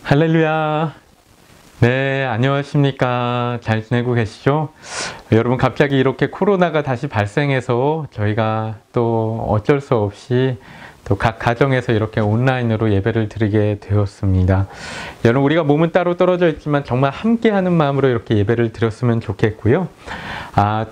할렐루야. 네, 안녕하십니까. 잘 지내고 계시죠? 여러분, 갑자기 이렇게 코로나가 다시 발생해서 저희가 또 어쩔 수 없이 또 각 가정에서 이렇게 온라인으로 예배를 드리게 되었습니다. 여러분, 우리가 몸은 따로 떨어져 있지만 정말 함께하는 마음으로 이렇게 예배를 드렸으면 좋겠고요.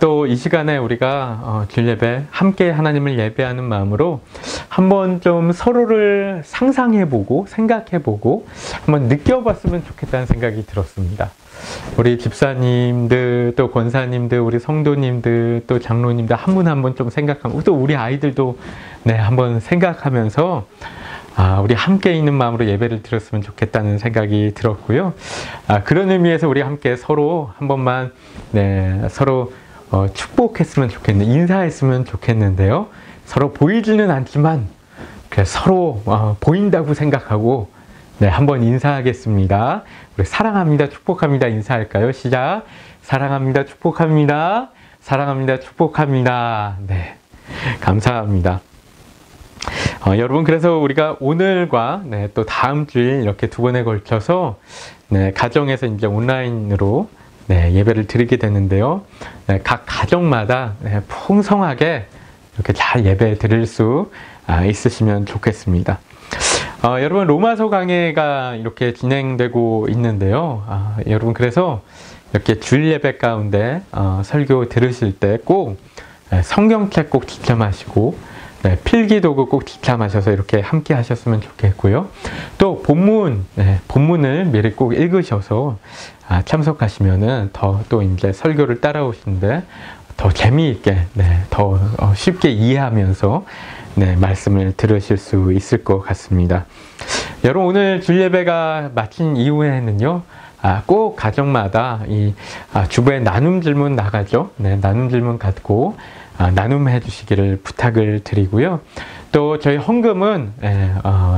또 이 시간에 우리가 주일 예배 함께 하나님을 예배하는 마음으로 한번 좀 서로를 상상해보고 생각해보고 한번 느껴봤으면 좋겠다는 생각이 들었습니다. 우리 집사님들, 또 권사님들, 우리 성도님들, 또 장로님들 한 분 한 분 좀 생각하고, 또 우리 아이들도 네, 한번 생각하면서 우리 함께 있는 마음으로 예배를 드렸으면 좋겠다는 생각이 들었고요. 그런 의미에서 우리 함께 서로 한 번만 서로 축복했으면 좋겠는데, 인사했으면 좋겠는데요. 서로 보이지는 않지만 서로 보인다고 생각하고 한번 인사하겠습니다. 우리 사랑합니다, 축복합니다 인사할까요? 시작. 사랑합니다, 축복합니다. 사랑합니다, 축복합니다. 네, 감사합니다. 여러분, 그래서 우리가 오늘과 또 다음 주일 이렇게 두 번에 걸쳐서 가정에서 이제 온라인으로 예배를 드리게 되는데요. 각 가정마다 풍성하게 이렇게 잘 예배 드릴 수 있으시면 좋겠습니다. 여러분, 로마서 강해가 이렇게 진행되고 있는데요. 여러분, 그래서 이렇게 주일 예배 가운데 설교 들으실 때 꼭 성경책 꼭 뒷참하시고 필기도구 꼭 뒷참하셔서 이렇게 함께 하셨으면 좋겠고요. 또 본문을 미리 꼭 읽으셔서 참석하시면은 더 또 이제 설교를 따라오시는데 더 재미있게, 더 쉽게 이해하면서 말씀을 들으실 수 있을 것 같습니다. 여러분, 오늘 주일 예배가 마친 이후에는요, 꼭 가정마다 이 주부의 나눔 질문 나가죠. 나눔 질문 갖고 나눔해 주시기를 부탁을 드리고요. 또 저희 헌금은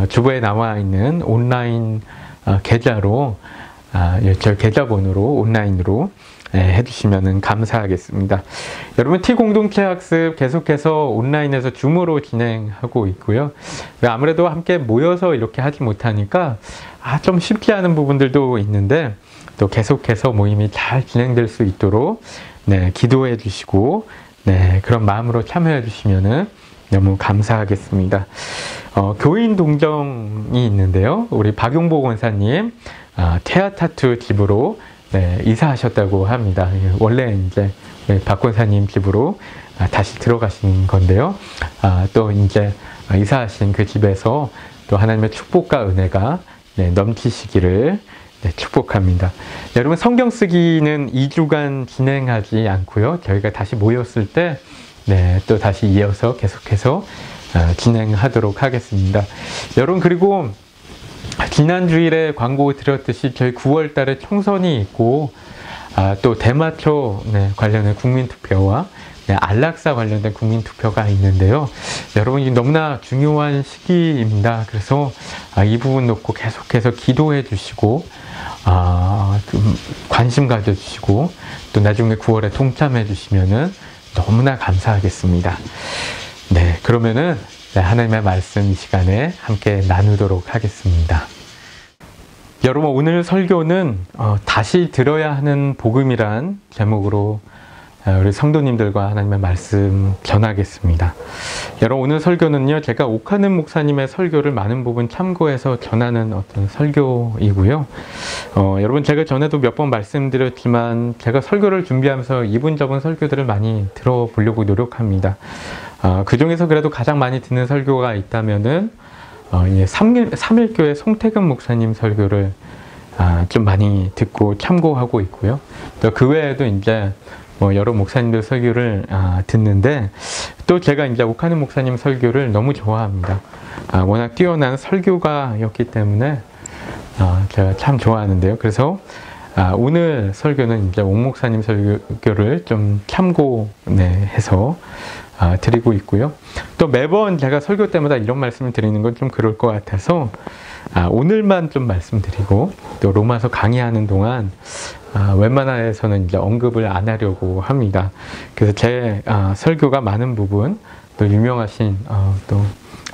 주부에 나와 있는 온라인 계좌로 저희 계좌번호로 온라인으로 해주시면 감사하겠습니다. 여러분, T공동체 학습 계속해서 온라인에서 줌으로 진행하고 있고요. 아무래도 함께 모여서 이렇게 하지 못하니까 좀 쉽지 않은 부분들도 있는데 또 계속해서 모임이 잘 진행될 수 있도록 기도해 주시고 그런 마음으로 참여해 주시면 너무 감사하겠습니다. 교인 동정이 있는데요. 우리 박용보 권사님 테아타투 집으로 이사하셨다고 합니다. 원래 이제 박 권사님 집으로 다시 들어가신 건데요. 또 이제 이사하신 그 집에서 또 하나님의 축복과 은혜가 넘치시기를 축복합니다. 여러분, 성경 쓰기는 2주간 진행하지 않고요. 저희가 다시 모였을 때 또 다시 이어서 계속해서 진행하도록 하겠습니다. 여러분, 그리고 지난 주일에 광고 드렸듯이 저희 9월 달에 총선이 있고 또 대마초 관련된 국민투표와 안락사 관련된 국민투표가 있는데요. 여러분, 너무나 중요한 시기입니다. 그래서 이 부분 놓고 계속해서 기도해 주시고 좀 관심 가져주시고 또 나중에 9월에 동참해 주시면은 너무나 감사하겠습니다. 그러면은 하나님의 말씀 이 시간에 함께 나누도록 하겠습니다. 여러분, 오늘 설교는 다시 들어야 하는 복음이란 제목으로 우리 성도님들과 하나님의 말씀 전하겠습니다. 여러분, 오늘 설교는요, 제가 옥하는 목사님의 설교를 많은 부분 참고해서 전하는 어떤 설교이고요. 여러분, 제가 전에도 몇 번 말씀드렸지만 제가 설교를 준비하면서 이분저분 설교들을 많이 들어보려고 노력합니다. 그 중에서 그래도 가장 많이 듣는 설교가 있다면은 3일교회 송태근 목사님 설교를 좀 많이 듣고 참고하고 있고요. 또 그 외에도 이제 여러 목사님들 설교를 듣는데 또 제가 이제 옥하는 목사님 설교를 너무 좋아합니다. 워낙 뛰어난 설교가였기 때문에 제가 참 좋아하는데요. 그래서 오늘 설교는 이제 옥 목사님 설교를 좀 참고해서 드리고 있고요. 또 매번 제가 설교 때마다 이런 말씀을 드리는 건 좀 그럴 것 같아서 오늘만 좀 말씀드리고 또 로마서 강의하는 동안 웬만해서는 이제 언급을 안 하려고 합니다. 그래서 제 설교가 많은 부분 또 유명하신 또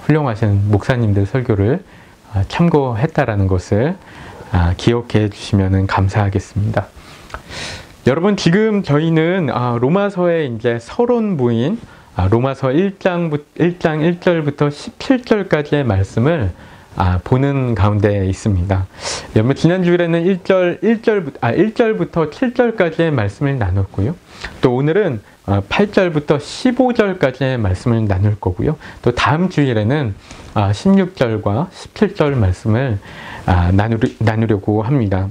훌륭하신 목사님들 설교를 참고했다라는 것을 기억해 주시면 감사하겠습니다. 여러분, 지금 저희는 로마서의 이제 서론부인 로마서 1장 1절부터 17절까지의 말씀을 보는 가운데 있습니다. 여러분, 지난 주일에는 1절부터 7절까지의 말씀을 나눴고요. 또 오늘은 8절부터 15절까지의 말씀을 나눌 거고요. 또 다음 주일에는 16절과 17절 말씀을 나누려고 합니다.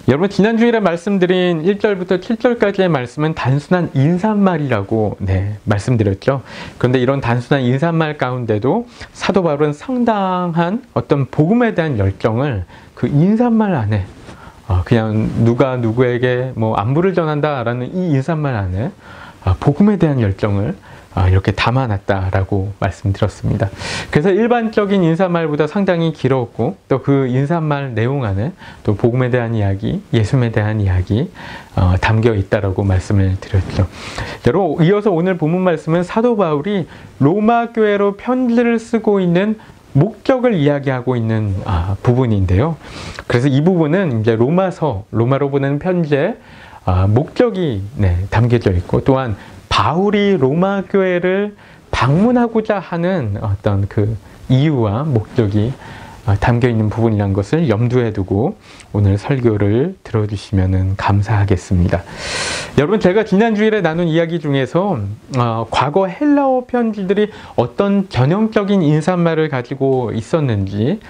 여러분, 지난 주일에 말씀드린 1절부터 7절까지의 말씀은 단순한 인사말이라고 말씀드렸죠. 그런데 이런 단순한 인사말 가운데도 사도 바울은 상당한 어떤 복음에 대한 열정을 그 인사말 안에 그냥 누가 누구에게 안부를 전한다라는 이 인사말 안에 복음에 대한 열정을 이렇게 담아놨다라고 말씀드렸습니다. 그래서 일반적인 인사말보다 상당히 길었고, 또 그 인사말 내용 안에 또 복음에 대한 이야기, 예수님에 대한 이야기 담겨 있다라고 말씀을 드렸죠. 여러분, 이어서 오늘 본문 말씀은 사도 바울이 로마 교회로 편지를 쓰고 있는 목적을 이야기하고 있는 부분인데요. 그래서 이 부분은 이제 로마로 보낸 편지의 목적이 담겨져 있고, 또한 바울이 로마 교회를 방문하고자 하는 어떤 그 이유와 목적이 담겨 있는 부분이라는 것을 염두에 두고 오늘 설교를 들어주시면 감사하겠습니다. 여러분, 제가 지난 주일에 나눈 이야기 중에서 과거 헬라어 편지들이 어떤 전형적인 인사말을 가지고 있었는지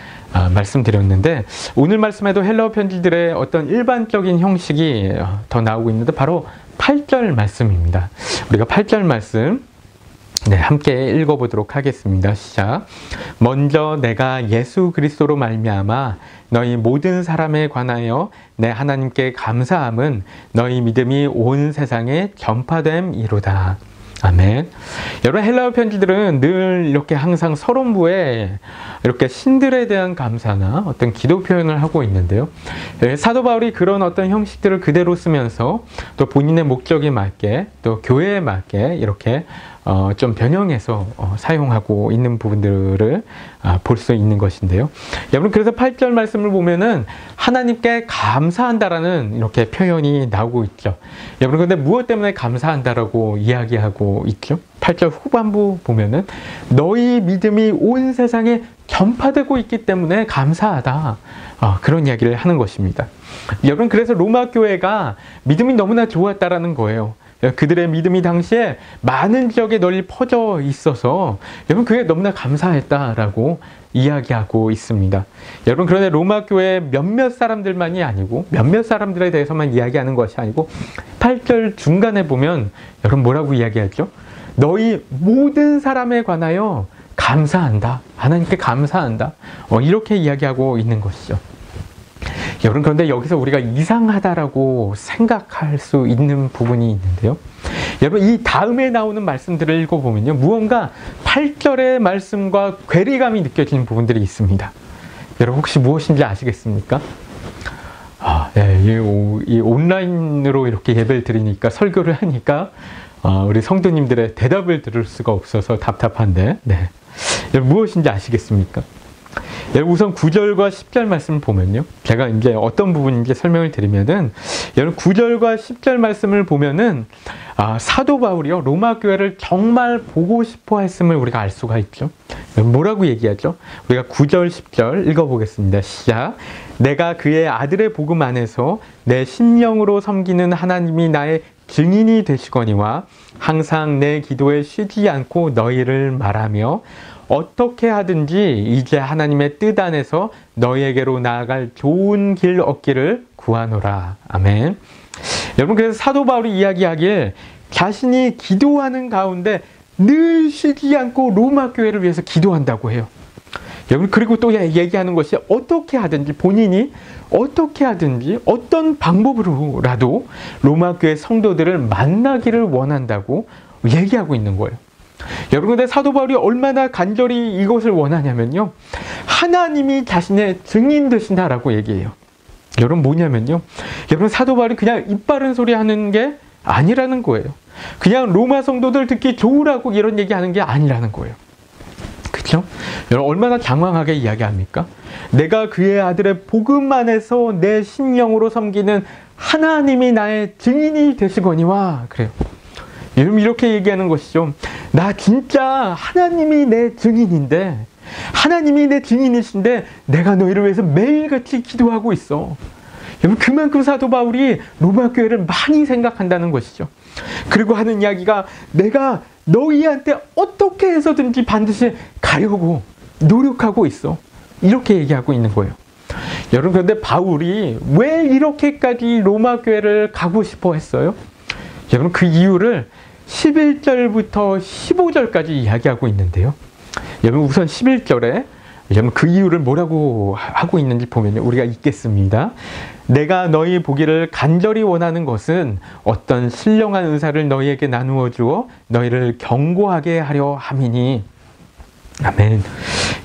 말씀드렸는데, 오늘 말씀에도 헬라어 편지들의 어떤 일반적인 형식이 더 나오고 있는데 바로 8절 말씀입니다. 우리가 8절 말씀 함께 읽어보도록 하겠습니다. 시작. 먼저 내가 예수 그리스도로 말미암아 너희 모든 사람에 관하여 내 하나님께 감사함은 너희 믿음이 온 세상에 전파됨이로다. 아멘. 여러분, 헬라어 편지들은 늘 이렇게 항상 서론부에 이렇게 신들에 대한 감사나 어떤 기도 표현을 하고 있는데요. 사도 바울이 그런 어떤 형식들을 그대로 쓰면서 또 본인의 목적에 맞게, 또 교회에 맞게 이렇게 좀 변형해서 사용하고 있는 부분들을 볼 수 있는 것인데요. 여러분, 그래서 8절 말씀을 보면은 하나님께 감사한다라는 이렇게 표현이 나오고 있죠. 여러분, 근데 무엇 때문에 감사한다라고 이야기하고 있죠? 8절 후반부 보면은 너희 믿음이 온 세상에 전파되고 있기 때문에 감사하다. 그런 이야기를 하는 것입니다. 여러분, 그래서 로마 교회가 믿음이 너무나 좋았다라는 거예요. 그들의 믿음이 당시에 많은 지역에 널리 퍼져 있어서 여러분, 그게 너무나 감사했다라고 이야기하고 있습니다. 여러분, 그런데 로마 교회 몇몇 사람들만이 아니고 몇몇 사람들에 대해서만 이야기하는 것이 아니고 8절 중간에 보면 여러분 뭐라고 이야기하죠? 너희 모든 사람에 관하여 감사한다. 하나님께 감사한다. 이렇게 이야기하고 있는 것이죠. 여러분, 그런데 여기서 우리가 이상하다라고 생각할 수 있는 부분이 있는데요. 여러분, 이 다음에 나오는 말씀들을 읽어보면요, 무언가 8절의 말씀과 괴리감이 느껴지는 부분들이 있습니다. 여러분, 혹시 무엇인지 아시겠습니까? 이 온라인으로 이렇게 예배를 드리니까, 설교를 하니까 우리 성도님들의 대답을 들을 수가 없어서 답답한데, 여러분, 무엇인지 아시겠습니까? 여러분, 우선 9절과 10절 말씀을 보면요, 제가 이제 어떤 부분인지 설명을 드리면은, 여러분 9절과 10절 말씀을 보면은 사도 바울이요, 로마 교회를 정말 보고 싶어 했음을 우리가 알 수가 있죠. 뭐라고 얘기하죠? 우리가 9절 10절 읽어보겠습니다. 시작. 내가 그의 아들의 복음 안에서 내 심령으로 섬기는 하나님이 나의 증인이 되시거니와 항상 내 기도에 쉬지 않고 너희를 말하며 어떻게 하든지 이제 하나님의 뜻 안에서 너희에게로 나아갈 좋은 길 얻기를 구하노라. 아멘. 여러분, 그래서 사도 바울이 이야기하길 자신이 기도하는 가운데 늘 쉬지 않고 로마 교회를 위해서 기도한다고 해요. 여러분, 그리고 또 얘기하는 것이 어떻게 하든지, 본인이 어떻게 하든지 어떤 방법으로라도 로마 교회 성도들을 만나기를 원한다고 얘기하고 있는 거예요. 여러분, 근데 사도 바울이 얼마나 간절히 이것을 원하냐면요, 하나님이 자신의 증인 되신다라고 얘기해요. 여러분, 뭐냐면요, 여러분, 사도 바울이 그냥 입 바른 소리 하는 게 아니라는 거예요. 그냥 로마 성도들 듣기 좋으라고 이런 얘기하는 게 아니라는 거예요. 그렇죠? 여러분 얼마나 장황하게 이야기합니까? 내가 그의 아들의 복음 안에서 내 심령으로 섬기는 하나님이 나의 증인이 되시거니와 그래요. 여러분 이렇게 얘기하는 것이죠. 나 진짜 하나님이 내 증인인데, 하나님이 내 증인이신데 내가 너희를 위해서 매일같이 기도하고 있어. 여러분 그만큼 사도 바울이 로마 교회를 많이 생각한다는 것이죠. 그리고 하는 이야기가 내가 너희한테 어떻게 해서든지 반드시 가려고 노력하고 있어. 이렇게 얘기하고 있는 거예요. 여러분 그런데 바울이 왜 이렇게까지 로마 교회를 가고 싶어 했어요? 여러분 그 이유를 11절부터 15절까지 이야기하고 있는데요. 여러분 우선 11절에 여러분 그 이유를 뭐라고 하고 있는지 보면 우리가 읽겠습니다. 내가 너희 보기를 간절히 원하는 것은 어떤 신령한 은사를 너희에게 나누어 주어 너희를 견고하게 하려 함이니. 아멘.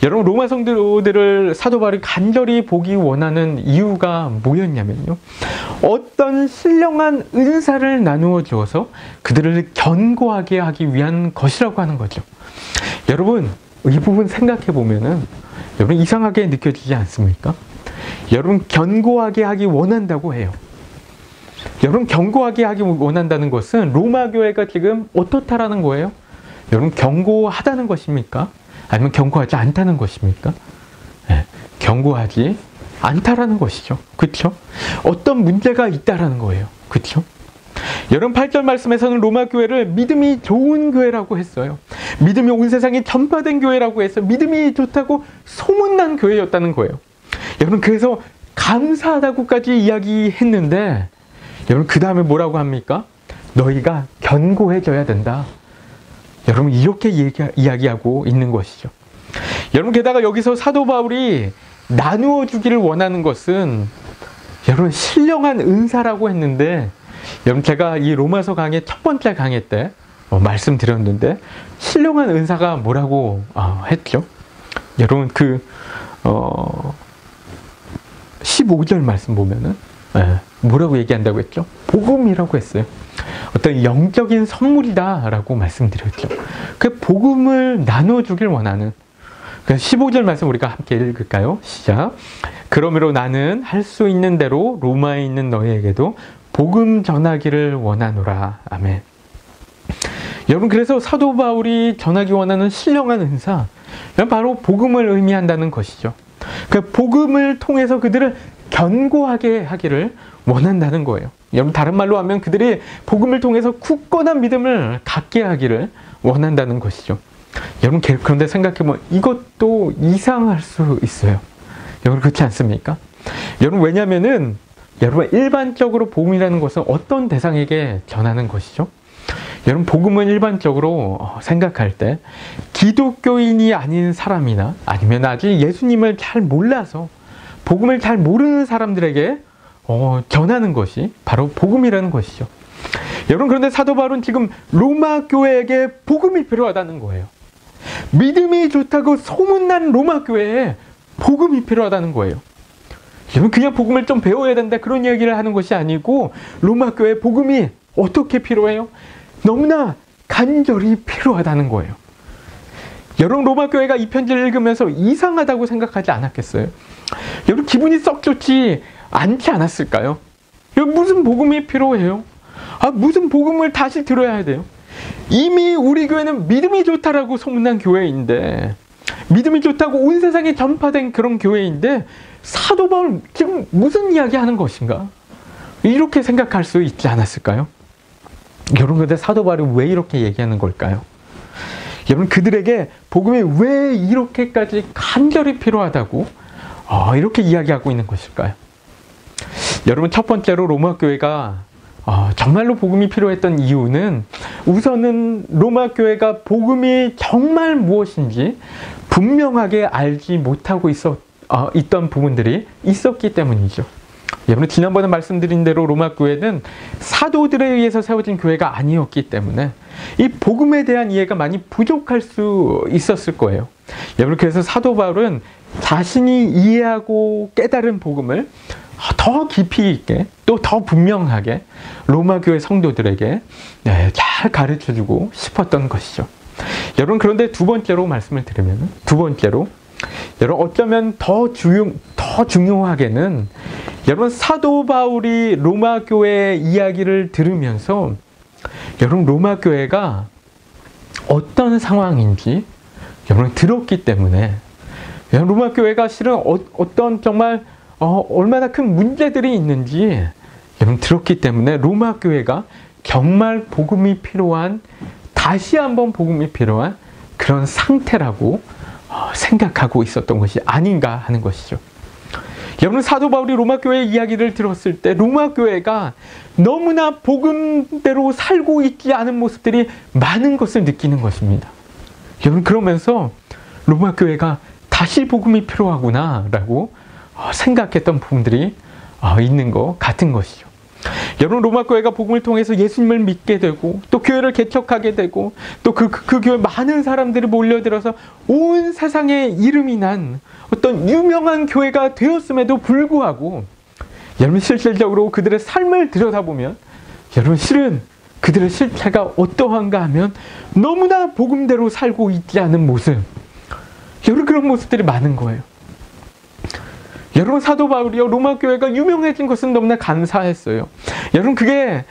여러분 로마 성도들을 사도 바울이 간절히 보기 원하는 이유가 뭐였냐면요. 어떤 신령한 은사를 나누어 주어서 그들을 견고하게 하기 위한 것이라고 하는 거죠. 여러분 이 부분 생각해 보면은 여러분 이상하게 느껴지지 않습니까? 여러분 견고하게 하기 원한다고 해요. 여러분 견고하게 하기 원한다는 것은 로마 교회가 지금 어떻다라는 거예요? 여러분 견고하다는 것입니까? 아니면 견고하지 않다는 것입니까? 네, 견고하지 않다라는 것이죠. 그렇죠? 어떤 문제가 있다라는 거예요. 그렇죠? 여러분 8절 말씀에서는 로마 교회를 믿음이 좋은 교회라고 했어요. 믿음이 온 세상에 전파된 교회라고 해서 믿음이 좋다고 소문난 교회였다는 거예요. 여러분 그래서 감사하다고까지 이야기했는데 여러분 그 다음에 뭐라고 합니까? 너희가 견고해져야 된다. 여러분 이렇게 이야기하고 있는 것이죠. 여러분 게다가 여기서 사도 바울이 나누어 주기를 원하는 것은 여러분 신령한 은사라고 했는데 여러분 제가 이 로마서 강의 첫 번째 강의 때 말씀드렸는데 신령한 은사가 뭐라고 했죠? 여러분 그 15절 말씀 보면은 뭐라고 얘기한다고 했죠? 복음이라고 했어요. 어떤 영적인 선물이다라고 말씀드렸죠. 그 복음을 나눠주길 원하는. 15절 말씀 우리가 함께 읽을까요? 시작. 그러므로 나는 할 수 있는 대로 로마에 있는 너희에게도 복음 전하기를 원하노라. 아멘. 여러분 그래서 사도 바울이 전하기 원하는 신령한 은사, 바로 복음을 의미한다는 것이죠. 그 복음을 통해서 그들을 견고하게 하기를 원한다는 거예요. 여러분 다른 말로 하면 그들이 복음을 통해서 굳건한 믿음을 갖게 하기를 원한다는 것이죠. 여러분 그런데 생각해보면 이것도 이상할 수 있어요. 여러분 그렇지 않습니까? 여러분 왜냐면은 여러분 일반적으로 복음이라는 것은 어떤 대상에게 전하는 것이죠? 여러분 복음은 일반적으로 생각할 때 기독교인이 아닌 사람이나 아니면 아직 예수님을 잘 몰라서 복음을 잘 모르는 사람들에게 전하는 것이 바로 복음이라는 것이죠. 여러분 그런데 사도 바울은 지금 로마 교회에게 복음이 필요하다는 거예요. 믿음이 좋다고 소문난 로마 교회에 복음이 필요하다는 거예요. 여러분 그냥 복음을 좀 배워야 된다 그런 이야기를 하는 것이 아니고 로마 교회에 복음이 어떻게 필요해요? 너무나 간절히 필요하다는 거예요. 여러분 로마 교회가 이 편지를 읽으면서 이상하다고 생각하지 않았겠어요? 여러분 기분이 썩 좋지 않지 않았을까요? 여러분 무슨 복음이 필요해요? 무슨 복음을 다시 들어야 돼요? 이미 우리 교회는 믿음이 좋다라고 소문난 교회인데 믿음이 좋다고 온 세상에 전파된 그런 교회인데 사도 바울 지금 무슨 이야기 하는 것인가? 이렇게 생각할 수 있지 않았을까요? 여러분 근데 사도 바울이 왜 이렇게 얘기하는 걸까요? 여러분 그들에게 복음이 왜 이렇게까지 간절히 필요하다고 이렇게 이야기하고 있는 것일까요? 여러분 첫 번째로 로마 교회가 정말로 복음이 필요했던 이유는 우선은 로마 교회가 복음이 정말 무엇인지 분명하게 알지 못하고 있던 부분들이 있었기 때문이죠. 여러분 지난번에 말씀드린 대로 로마 교회는 사도들에 의해서 세워진 교회가 아니었기 때문에 이 복음에 대한 이해가 많이 부족할 수 있었을 거예요. 여러분 그래서 사도 바울은 자신이 이해하고 깨달은 복음을 더 깊이 있게 또 더 분명하게 로마 교회 성도들에게 잘 가르쳐주고 싶었던 것이죠. 여러분, 그런데 두 번째로 말씀을 드리면, 여러분, 어쩌면 더 중요하게는, 여러분, 사도 바울이 로마 교회 이야기를 들으면서, 여러분, 로마 교회가 어떤 상황인지, 여러분, 들었기 때문에, 여러분, 로마 교회가 실은 어떤 정말, 얼마나 큰 문제들이 있는지, 여러분, 들었기 때문에, 로마 교회가 정말 복음이 필요한, 다시 한번 복음이 필요한 그런 상태라고 생각하고 있었던 것이 아닌가 하는 것이죠. 여러분, 사도 바울이 로마 교회 이야기를 들었을 때 로마 교회가 너무나 복음대로 살고 있지 않은 모습들이 많은 것을 느끼는 것입니다. 여러분, 그러면서 로마 교회가 다시 복음이 필요하구나 라고 생각했던 부분들이 있는 것 같은 것이죠. 여러분, 로마 교회가 복음을 통해서 예수님을 믿게 되고 또 교회를 개척하게 되고 또 그 교회 많은 사람들이 몰려들어서 온 세상에 이름이 난 어떤 유명한 교회가 되었음에도 불구하고, 여러분, 실질적으로 그들의 삶을 들여다보면, 여러분, 실은 그들의 실체가 어떠한가 하면 너무나 복음대로 살고 있지 않은 모습, 여러분, 그런 모습들이 많은 거예요. 여러분, 사도 바울이요, 로마 교회가 유명해진 것은 너무나 감사했어요. 여러분, 그게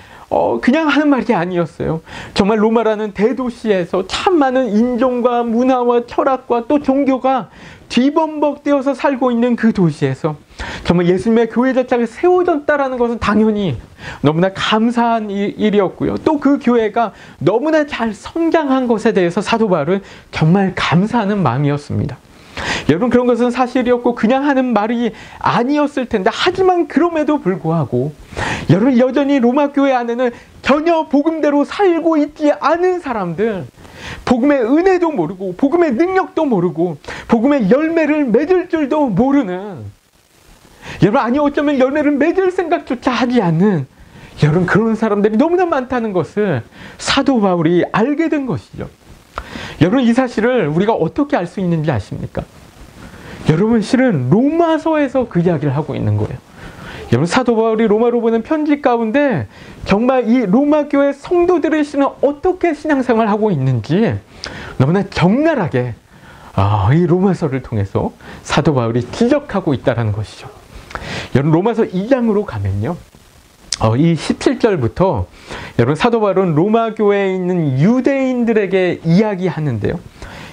그냥 하는 말이 아니었어요. 정말 로마라는 대도시에서 참 많은 인종과 문화와 철학과 또 종교가 뒤범벅되어서 살고 있는 그 도시에서 정말 예수님의 교회 자체가 세워졌다라는 것은 당연히 너무나 감사한 일이었고요. 또 그 교회가 너무나 잘 성장한 것에 대해서 사도 바울은 정말 감사하는 마음이었습니다. 여러분, 그런 것은 사실이었고 그냥 하는 말이 아니었을 텐데, 하지만 그럼에도 불구하고 여러분, 여전히 로마 교회 안에는 전혀 복음대로 살고 있지 않은 사람들, 복음의 은혜도 모르고 복음의 능력도 모르고 복음의 열매를 맺을 줄도 모르는, 여러분, 아니 어쩌면 열매를 맺을 생각조차 하지 않는, 여러분, 그런 사람들이 너무나 많다는 것을 사도 바울이 알게 된 것이죠. 여러분, 이 사실을 우리가 어떻게 알 수 있는지 아십니까? 여러분, 실은 로마서에서 그 이야기를 하고 있는 거예요. 여러분, 사도 바울이 로마로 보낸 편지 가운데 정말 이 로마 교회 성도들의 실은 어떻게 신앙생활을 하고 있는지 너무나 적나라하게 이 로마서를 통해서 사도 바울이 지적하고 있다는 것이죠. 여러분, 로마서 2장으로 가면요, 이 17절부터 여러분, 사도 바울은 로마 교회에 있는 유대인들에게 이야기하는데요.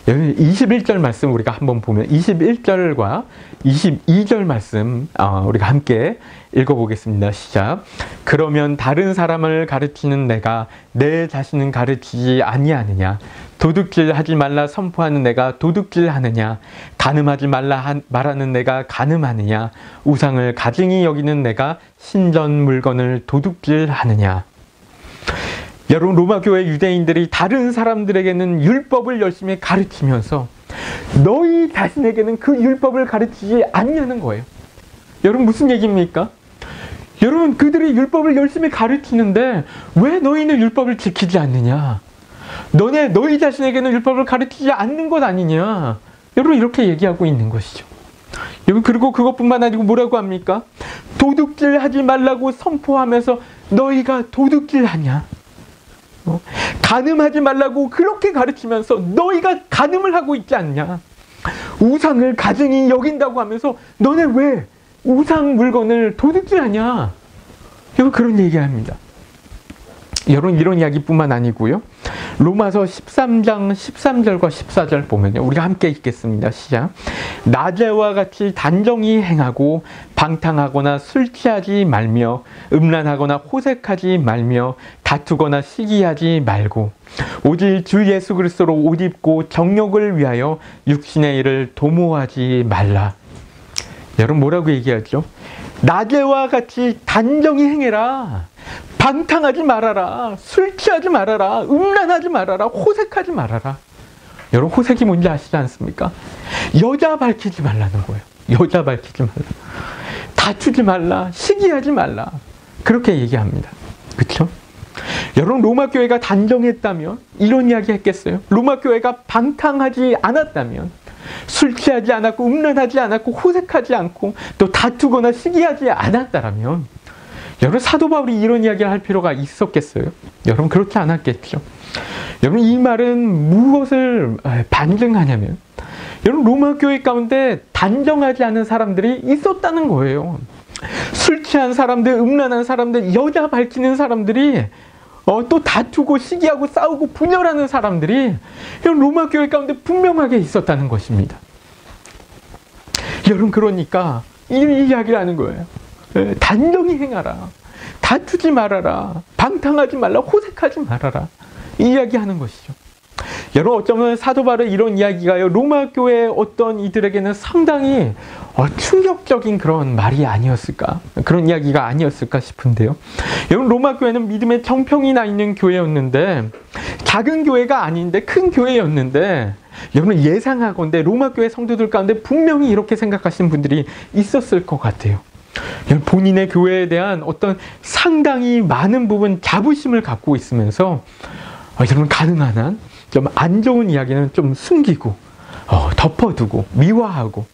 여러분, 21절 말씀 우리가 한번 보면 21절과 22절 말씀 우리가 함께 읽어보겠습니다. 시작. 그러면 다른 사람을 가르치는 내가 내 자신은 가르치지 아니하느냐? 도둑질하지 말라 선포하는 내가 도둑질하느냐? 간음하지 말라 말하는 내가 간음하느냐? 우상을 가증히 여기는 내가 신전 물건을 도둑질하느냐? 여러분, 로마 교회 유대인들이 다른 사람들에게는 율법을 열심히 가르치면서 너희 자신에게는 그 율법을 가르치지 않냐는 거예요. 여러분, 무슨 얘기입니까? 여러분, 그들이 율법을 열심히 가르치는데 왜 너희는 율법을 지키지 않느냐? 너희 자신에게는 율법을 가르치지 않는 것 아니냐? 여러분, 이렇게 얘기하고 있는 것이죠. 여러분, 그리고 그것뿐만 아니고 뭐라고 합니까? 도둑질하지 말라고 선포하면서 너희가 도둑질하냐? 간음하지 말라고 그렇게 가르치면서 너희가 간음을 하고 있지 않냐? 우상을 가증히 여긴다고 하면서 너네 왜 우상 물건을 도둑질하냐? 여러분, 그런 얘기합니다. 여러분, 이런 이야기뿐만 아니고요, 로마서 13장 13절과 14절 보면요, 우리가 함께 읽겠습니다. 시작. 낮에와 같이 단정히 행하고 방탕하거나 술 취하지 말며 음란하거나 호색하지 말며 다투거나 시기하지 말고 오직 주 예수 그리스도로 옷 입고 정욕을 위하여 육신의 일을 도모하지 말라. 여러분, 뭐라고 얘기하죠? 낮에와 같이 단정히 행해라. 방탕하지 말아라. 술 취하지 말아라. 음란하지 말아라. 호색하지 말아라. 여러분, 호색이 뭔지 아시지 않습니까? 여자 밝히지 말라는 거예요. 여자 밝히지 말라. 다투지 말라. 시기하지 말라. 그렇게 얘기합니다. 그렇죠? 여러분, 로마 교회가 단정했다면 이런 이야기 했겠어요? 로마 교회가 방탕하지 않았다면, 술 취하지 않았고 음란하지 않았고 호색하지 않고 또 다투거나 시기하지 않았다라면, 여러분, 사도 바울이 이런 이야기를 할 필요가 있었겠어요? 여러분, 그렇지 않았겠죠. 여러분 이 말은 무엇을 반증하냐면 여러분 로마 교회 가운데 단정하지 않은 사람들이 있었다는 거예요. 술 취한 사람들, 음란한 사람들, 여자 밝히는 사람들이 또 다투고 시기하고 싸우고 분열하는 사람들이 로마 교회 가운데 분명하게 있었다는 것입니다. 여러분 그러니까 이 이야기를 하는 거예요. 단정히 행하라. 다투지 말아라. 방탕하지 말라. 호색하지 말아라. 이 이야기하는 것이죠. 여러분 어쩌면 사도 바울의 이런 이야기가요 로마 교회 어떤 이들에게는 상당히 충격적인 그런 말이 아니었을까, 그런 이야기가 아니었을까 싶은데요. 여러분 로마 교회는 믿음의 정평이 나 있는 교회였는데, 작은 교회가 아닌데 큰 교회였는데, 여러분 예상하건대 로마 교회 성도들 가운데 분명히 이렇게 생각하시는 분들이 있었을 것 같아요. 본인의 교회에 대한 어떤 상당히 많은 부분 자부심을 갖고 있으면서 여러분 가능한 한 좀 안 좋은 이야기는 좀 숨기고 덮어두고 미화하고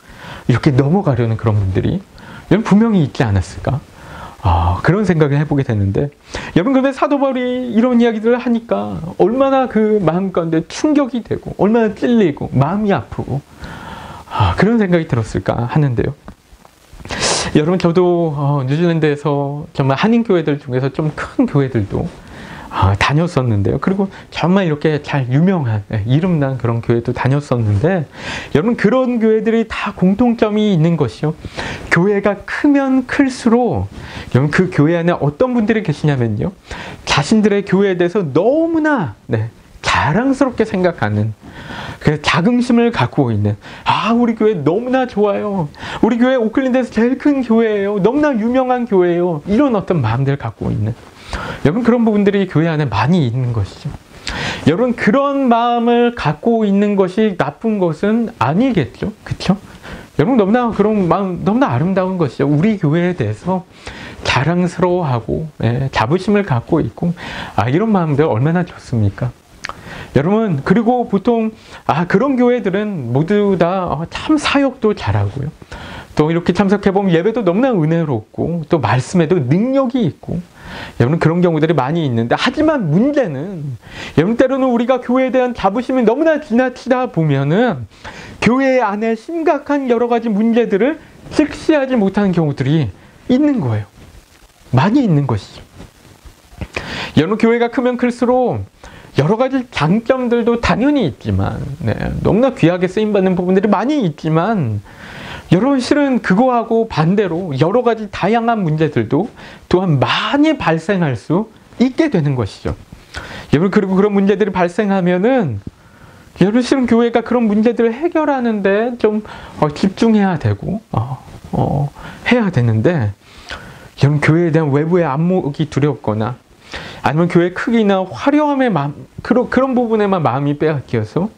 이렇게 넘어가려는 그런 분들이 여러분 분명히 있지 않았을까, 그런 생각을 해보게 되는데, 여러분 그런데 사도 바울이 이런 이야기들을 하니까 얼마나 그 마음 가운데 충격이 되고 얼마나 찔리고 마음이 아프고 그런 생각이 들었을까 하는데요. 여러분 저도 뉴질랜드에서 정말 한인교회들 중에서 좀 큰 교회들도 다녔었는데요. 그리고 정말 이렇게 잘 유명한 이름난 그런 교회도 다녔었는데, 여러분 그런 교회들이 다 공통점이 있는 것이요, 교회가 크면 클수록 여러분 그 교회 안에 어떤 분들이 계시냐면요, 자신들의 교회에 대해서 너무나 자랑스럽게 생각하는, 그래서 자긍심을 갖고 있는, 우리 교회 너무나 좋아요, 우리 교회 오클랜드에서 제일 큰 교회예요, 너무나 유명한 교회예요, 이런 어떤 마음들을 갖고 있는, 여러분 그런 부분들이 교회 안에 많이 있는 것이죠. 여러분 그런 마음을 갖고 있는 것이 나쁜 것은 아니겠죠, 그렇죠? 여러분 너무나 그런 마음 너무나 아름다운 것이죠. 우리 교회에 대해서 자랑스러워하고 자부심을 갖고 있고 이런 마음들 얼마나 좋습니까? 여러분 그리고 보통 그런 교회들은 모두 다 참 사역도 잘하고요, 또 이렇게 참석해보면 예배도 너무나 은혜롭고 또 말씀에도 능력이 있고, 여러분 그런 경우들이 많이 있는데, 하지만 문제는 여러분 때로는 우리가 교회에 대한 자부심이 너무나 지나치다 보면은 교회 안에 심각한 여러 가지 문제들을 직시하지 못하는 경우들이 있는 거예요. 많이 있는 것이죠. 여러분 교회가 크면 클수록 여러 가지 장점들도 당연히 있지만, 너무나 귀하게 쓰임받는 부분들이 많이 있지만, 여러분 실은 그거하고 반대로 여러 가지 다양한 문제들도 또한 많이 발생할 수 있게 되는 것이죠. 여러분 그리고 그런 문제들이 발생하면은 여러분 실은 교회가 그런 문제들을 해결하는데 좀 집중해야 되고 해야 되는데, 여러분 교회에 대한 외부의 안목이 두렵거나 아니면 교회 크기나 화려함의 마음, 그런 부분에만 마음이 빼앗겨서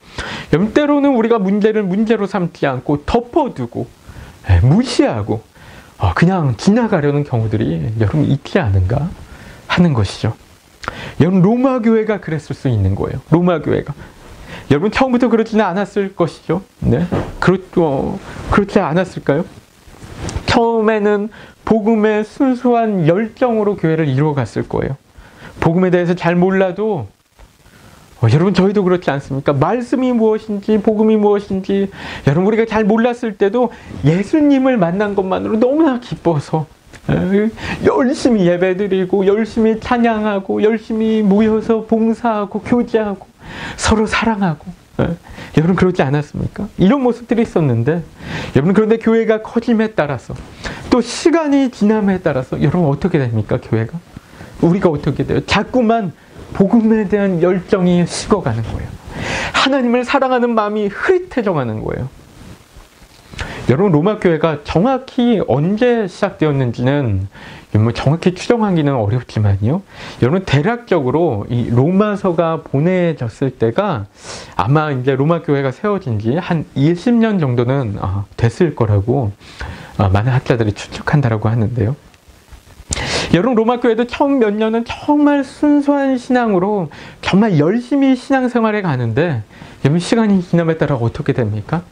여러분 때로는 우리가 문제를 문제로 삼지 않고 덮어두고 무시하고 그냥 지나가려는 경우들이 여러분 있지 않은가 하는 것이죠. 여러분 로마 교회가 그랬을 수 있는 거예요. 로마 교회가 여러분 처음부터 그렇지는 않았을 것이죠. 그렇지 않았을까요? 처음에는 복음의 순수한 열정으로 교회를 이루어갔을 거예요. 복음에 대해서 잘 몰라도 여러분 저희도 그렇지 않습니까? 말씀이 무엇인지 복음이 무엇인지 여러분 우리가 잘 몰랐을 때도 예수님을 만난 것만으로 너무나 기뻐서 열심히 예배드리고 열심히 찬양하고 열심히 모여서 봉사하고 교제하고 서로 사랑하고 여러분 그렇지 않았습니까? 이런 모습들이 있었는데, 여러분 그런데 교회가 커짐에 따라서 또 시간이 지남에 따라서 여러분 어떻게 됩니까? 교회가 우리가 어떻게 돼요? 자꾸만 복음에 대한 열정이 식어가는 거예요. 하나님을 사랑하는 마음이 흐릿해져가는 거예요. 여러분 로마 교회가 정확히 언제 시작되었는지는 정확히 추정하기는 어렵지만요, 여러분 대략적으로 이 로마서가 보내졌을 때가 아마 이제 로마 교회가 세워진 지 한 20년 정도는 됐을 거라고 많은 학자들이 추측한다라고 하는데요. 여러분 로마 교회도 처음 몇 년은 정말 순수한 신앙으로 정말 열심히 신앙생활에 가는데, 여러분 시간이 지남에 따라 어떻게 됩니까?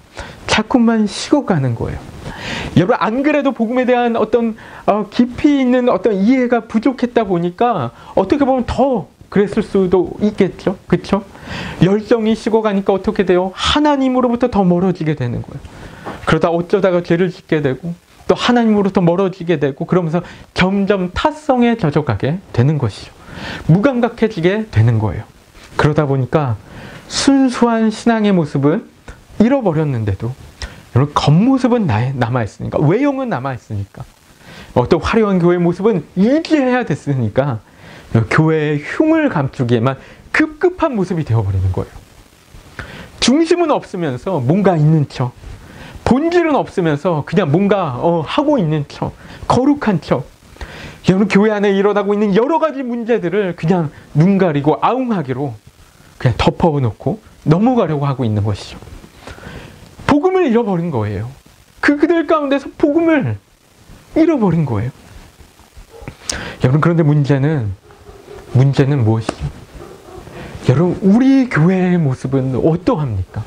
자꾸만 식어가는 거예요. 여러분 안 그래도 복음에 대한 어떤 깊이 있는 어떤 이해가 부족했다 보니까 어떻게 보면 더 그랬을 수도 있겠죠. 그쵸? 열정이 식어가니까 어떻게 돼요? 하나님으로부터 더 멀어지게 되는 거예요. 그러다 어쩌다가 죄를 짓게 되고 또 하나님으로부터 멀어지게 되고 그러면서 점점 타성에 젖어가게 되는 것이죠. 무감각해지게 되는 거예요. 그러다 보니까 순수한 신앙의 모습은 잃어버렸는데도 여러분 겉모습은 남아있으니까, 외형은 남아있으니까, 어떤 화려한 교회의 모습은 유지해야 됐으니까 교회의 흉을 감추기에만 급급한 모습이 되어버리는 거예요. 중심은 없으면서 뭔가 있는 척, 본질은 없으면서 그냥 뭔가 하고 있는 척, 거룩한 척. 여러분 교회 안에 일어나고 있는 여러 가지 문제들을 그냥 눈 가리고 아웅하기로 그냥 덮어놓고 넘어가려고 하고 있는 것이죠. 복음을 잃어버린 거예요. 그들 가운데서 복음을 잃어버린 거예요. 여러분 그런데 문제는 무엇이죠? 여러분 우리 교회의 모습은 어떠합니까?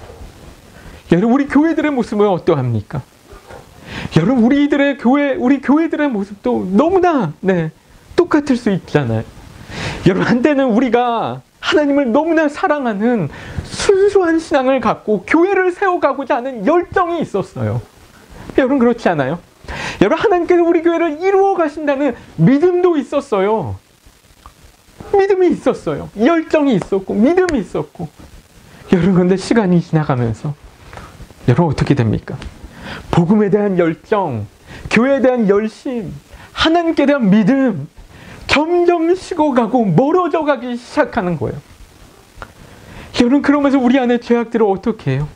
여러분 우리 교회들의 모습은 어떠합니까? 여러분 우리 교회들의 모습도 너무나 똑같을 수 있잖아요. 여러분 한때는 우리가 하나님을 너무나 사랑하는 순수한 신앙을 갖고 교회를 세워가고자 하는 열정이 있었어요. 여러분 그렇지 않아요? 여러분 하나님께서 우리 교회를 이루어 가신다는 믿음도 있었어요. 믿음이 있었어요. 열정이 있었고 믿음이 있었고. 여러분 그런데 시간이 지나가면서 여러분 어떻게 됩니까? 복음에 대한 열정, 교회에 대한 열심, 하나님께 대한 믿음 점점 식어가고 멀어져 가기 시작하는 거예요. 여러분 그러면서 우리 안에 죄악들을 어떻게 해요?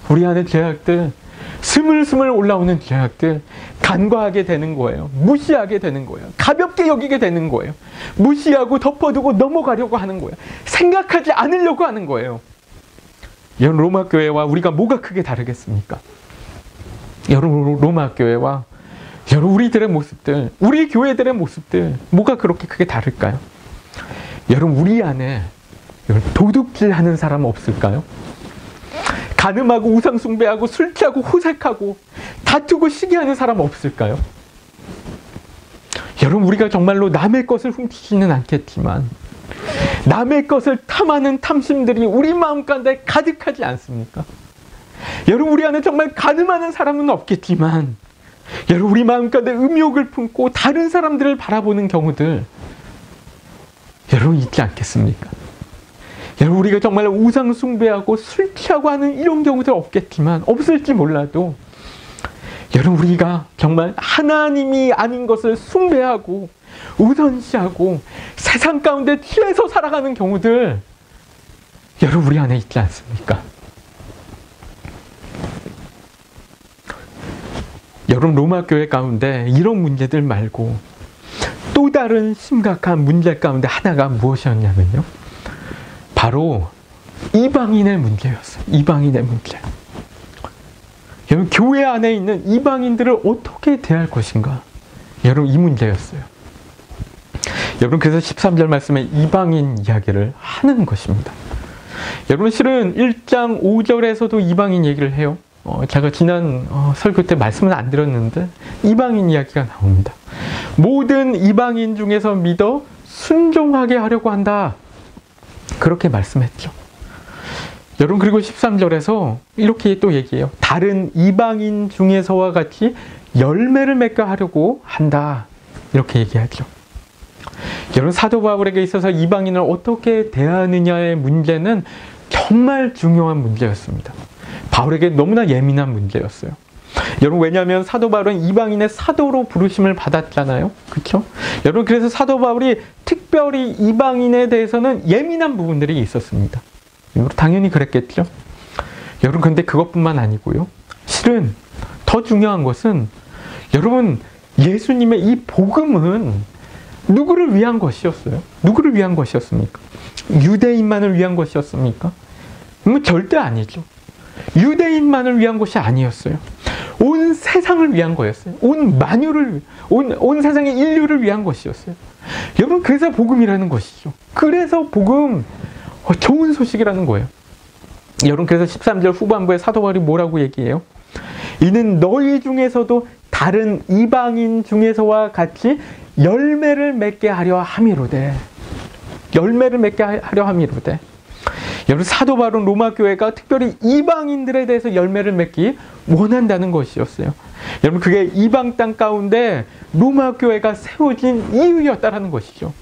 우리 안에 죄악들, 스물스물 올라오는 죄악들 간과하게 되는 거예요. 무시하게 되는 거예요. 가볍게 여기게 되는 거예요. 무시하고 덮어두고 넘어가려고 하는 거예요. 생각하지 않으려고 하는 거예요. 여러분 로마 교회와 우리가 뭐가 크게 다르겠습니까? 여러분 로마 교회와 여러분 우리들의 모습들, 우리 교회들의 모습들 뭐가 그렇게 크게 다를까요? 여러분 우리 안에 도둑질하는 사람 없을까요? 간음하고 우상숭배하고 술 취하고 호색하고 다투고 시기하는 사람 없을까요? 여러분 우리가 정말로 남의 것을 훔치지는 않겠지만 남의 것을 탐하는 탐심들이 우리 마음 가운데 가득하지 않습니까? 여러분 우리 안에 정말 간음하는 사람은 없겠지만 여러분 우리 마음 가운데 음욕을 품고 다른 사람들을 바라보는 경우들 여러분 있지 않겠습니까? 여러분 우리가 정말 우상 숭배하고 술 취하고 하는 이런 경우들 없겠지만 없을지 몰라도 여러분 우리가 정말 하나님이 아닌 것을 숭배하고 우선시하고 세상 가운데 취해서 살아가는 경우들 여러분 우리 안에 있지 않습니까? 여러분 로마 교회 가운데 이런 문제들 말고 또 다른 심각한 문제 가운데 하나가 무엇이었냐면요. 바로 이방인의 문제였어요. 이방인의 문제. 여러분 교회 안에 있는 이방인들을 어떻게 대할 것인가? 여러분 이 문제였어요. 여러분 그래서 13절 말씀에 이방인 이야기를 하는 것입니다. 여러분 실은 1장 5절에서도 이방인 얘기를 해요. 제가 지난 설교 때 말씀은 안 드렸는데 이방인 이야기가 나옵니다. 모든 이방인 중에서 믿어 순종하게 하려고 한다. 그렇게 말씀했죠. 여러분 그리고 13절에서 이렇게 또 얘기해요. 다른 이방인 중에서와 같이 열매를 맺게 하려고 한다. 이렇게 얘기하죠. 여러분 사도 바울에게 있어서 이방인을 어떻게 대하느냐의 문제는 정말 중요한 문제였습니다. 바울에게 너무나 예민한 문제였어요. 여러분 왜냐하면 사도 바울은 이방인의 사도로 부르심을 받았잖아요. 그렇죠? 여러분 그래서 사도 바울이 특별히 이방인에 대해서는 예민한 부분들이 있었습니다. 당연히 그랬겠죠. 여러분 근데 그것뿐만 아니고요. 실은 더 중요한 것은 여러분 예수님의 이 복음은 누구를 위한 것이었어요? 누구를 위한 것이었습니까? 유대인만을 위한 것이었습니까? 절대 아니죠. 유대인만을 위한 것이 아니었어요. 온 세상을 위한 거였어요. 온 만유를, 온 세상의 인류를 위한 것이었어요. 여러분 그래서 복음이라는 것이죠. 그래서 복음, 좋은 소식이라는 거예요. 여러분 그래서 13절 후반부에 사도 바울이 뭐라고 얘기해요? 이는 너희 중에서도 다른 이방인 중에서와 같이 열매를 맺게 하려 함이로되. 열매를 맺게 하려 함이로되. 여러분, 사도 바울은 로마 교회가 특별히 이방인들에 대해서 열매를 맺기 원한다는 것이었어요. 여러분, 그게 이방 땅 가운데 로마 교회가 세워진 이유였다라는 것이죠.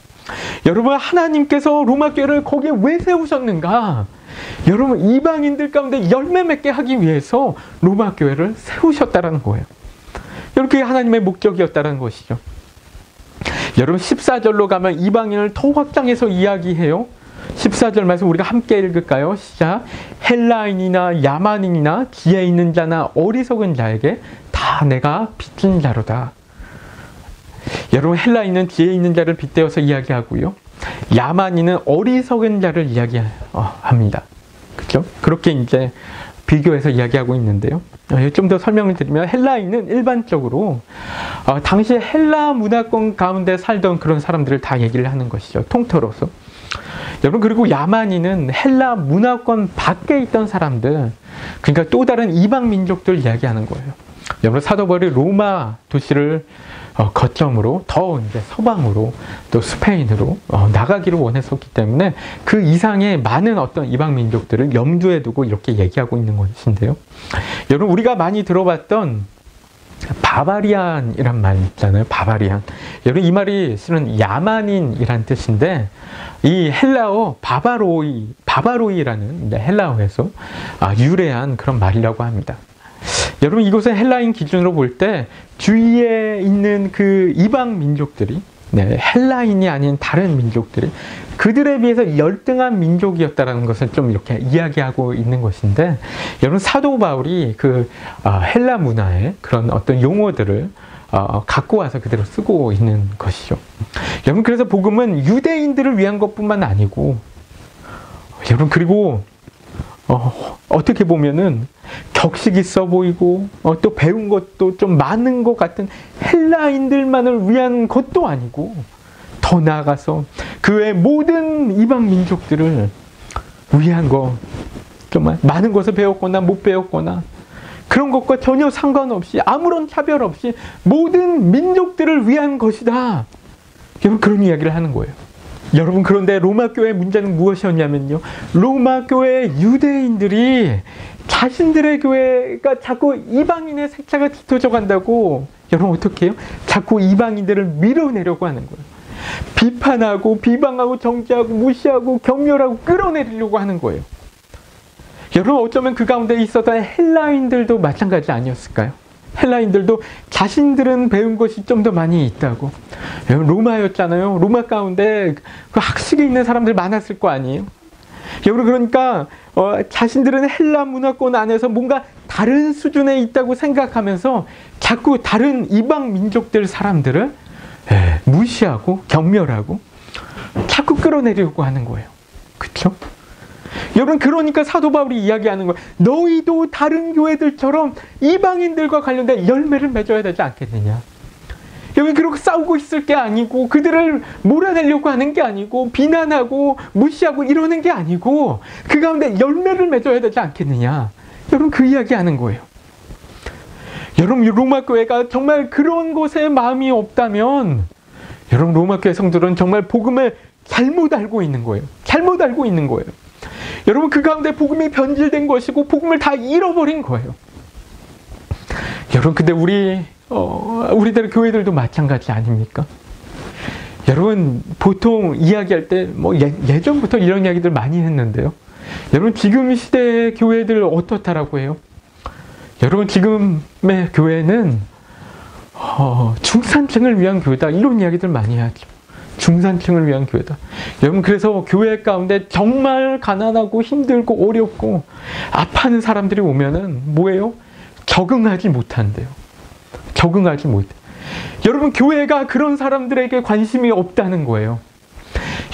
여러분, 하나님께서 로마 교회를 거기에 왜 세우셨는가? 여러분, 이방인들 가운데 열매 맺게 하기 위해서 로마 교회를 세우셨다라는 거예요. 여러분, 그게 하나님의 목적이었다라는 것이죠. 여러분, 14절로 가면 이방인을 더 확장해서 이야기해요. 14절 말씀 우리가 함께 읽을까요? 시작. 헬라인이나 야만인이나 지혜 있는 자나 어리석은 자에게 다 내가 빚진 자로다. 여러분, 헬라인은 지혜 있는 자를 빗대어서 이야기하고요. 야만인은 어리석은 자를 이야기합니다. 그렇죠? 그렇게 이제 비교해서 이야기하고 있는데요. 좀 더 설명을 드리면 헬라인은 일반적으로 당시 헬라 문화권 가운데 살던 그런 사람들을 다 얘기를 하는 것이죠. 통틀어서. 여러분, 그리고 야만인은 헬라 문화권 밖에 있던 사람들, 그러니까 또 다른 이방 민족들 이야기하는 거예요. 여러분, 사도 바울이 로마 도시를 거점으로 더 이제 서방으로 또 스페인으로 나가기를 원했었기 때문에 그 이상의 많은 어떤 이방 민족들을 염두에 두고 이렇게 얘기하고 있는 것인데요. 여러분, 우리가 많이 들어봤던 바바리안이란 말 있잖아요. 바바리안. 여러분, 이 말이 실은 야만인이란 뜻인데, 이 헬라어 바바로이라는 헬라어에서 유래한 그런 말이라고 합니다. 여러분, 이곳은 헬라인 기준으로 볼 때 주위에 있는 그 이방 민족들이, 헬라인이 아닌 다른 민족들이 그들에 비해서 열등한 민족이었다라는 것을 좀 이렇게 이야기하고 있는 것인데, 여러분, 사도 바울이 그 헬라 문화의 그런 어떤 용어들을 갖고 와서 그대로 쓰고 있는 것이죠. 여러분, 그래서 복음은 유대인들을 위한 것뿐만 아니고, 여러분, 그리고 어떻게 보면은 격식 있어 보이고 또 배운 것도 좀 많은 것 같은 헬라인들만을 위한 것도 아니고, 더 나아가서 그 외 모든 이방 민족들을 위한 거, 정말 많은 것을 배웠거나 못 배웠거나 그런 것과 전혀 상관없이 아무런 차별 없이 모든 민족들을 위한 것이다. 여러분, 그런 이야기를 하는 거예요. 여러분, 그런데 로마 교회의 문제는 무엇이었냐면요, 로마 교회 유대인들이 자신들의 교회가 자꾸 이방인의 색채가 짙어져 간다고, 여러분 어떻게 해요? 자꾸 이방인들을 밀어내려고 하는 거예요. 비판하고 비방하고 정죄하고 무시하고 경멸하고 끌어내리려고 하는 거예요. 여러분, 어쩌면 그 가운데 있었던 헬라인들도 마찬가지 아니었을까요? 헬라인들도 자신들은 배운 것이 좀 더 많이 있다고. 여러분, 로마였잖아요. 로마 가운데 그 학식이 있는 사람들 많았을 거 아니에요? 여러분, 그러니까 자신들은 헬라 문화권 안에서 뭔가 다른 수준에 있다고 생각하면서 자꾸 다른 이방 민족들 사람들을 무시하고 경멸하고 자꾸 끌어내려고 하는 거예요. 그렇죠? 여러분, 그러니까 사도 바울이 이야기하는 거예요. 너희도 다른 교회들처럼 이방인들과 관련된 열매를 맺어야 되지 않겠느냐. 여러분, 그렇게 싸우고 있을 게 아니고, 그들을 몰아내려고 하는 게 아니고, 비난하고 무시하고 이러는 게 아니고, 그 가운데 열매를 맺어야 되지 않겠느냐. 여러분, 그 이야기하는 거예요. 여러분, 로마 교회가 정말 그런 것에 마음이 없다면, 여러분, 로마 교회 성도들은 정말 복음을 잘못 알고 있는 거예요. 잘못 알고 있는 거예요. 여러분, 그 가운데 복음이 변질된 것이고 복음을 다 잃어버린 거예요. 여러분, 근데 우리들 교회들도 마찬가지 아닙니까? 여러분, 보통 이야기할 때 예전부터 이런 이야기들 많이 했는데요. 여러분, 지금 시대의 교회들 어떻다라고 해요? 여러분, 지금의 교회는 중산층을 위한 교회다, 이런 이야기들 많이 하죠. 중산층을 위한 교회다. 여러분, 그래서 교회 가운데 정말 가난하고 힘들고 어렵고 아파하는 사람들이 오면은 뭐예요? 적응하지 못한대요. 적응하지 못해. 여러분, 교회가 그런 사람들에게 관심이 없다는 거예요.